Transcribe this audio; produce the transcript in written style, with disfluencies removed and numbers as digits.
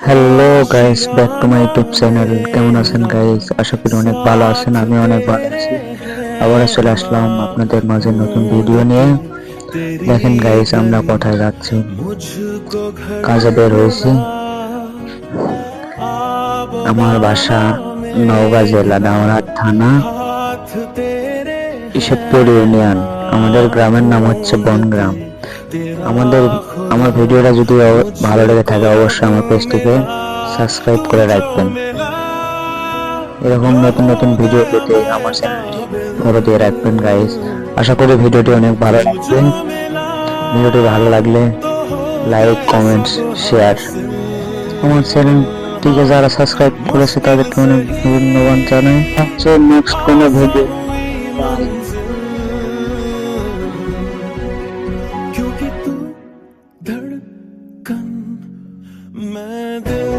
Hello guys, back to my YouTube channel. কেমন আছেন guys? আশা করি অনেক ভালো আছেন। আমি অনেক ভালো আছি। আবার চলে আসলাম আপনাদের মাঝে নতুন ভিডিও নিয়ে। দেখেন গাইস, আমরা কোথায় যাচ্ছি। কাজে বের হয়েছি। আমার বাসা নওগাঁ জেলা দাওরাট থানা, ইসেতপুর ইউনিয়ন। আমাদের গ্রামের নাম হচ্ছে বনগ্রাম। আমাদের আমার ভিডিওটা যদি ভালো লেগে থাকে, অবশ্যই আমার পেজটিকে সাবস্ক্রাইব করে রাখবেন। এরকম নতুন নতুন ভিডিও পেতে আমার চ্যানেলটি ফলো দিয়ে রাখবেন গাইস। আশা করি ভিডিওটি অনেক ভালো লাগবে। ভিডিওটি ভালো লাগলে লাইক, কমেন্টস, শেয়ার। আমার চ্যানেলটিকে যারা সাবস্ক্রাইব করেছে তাদেরকে অনেক ধন্যবাদ জানাই। নেক্সট কোনো ভিডিও। क्योंकि तू धड़कन मैं दिल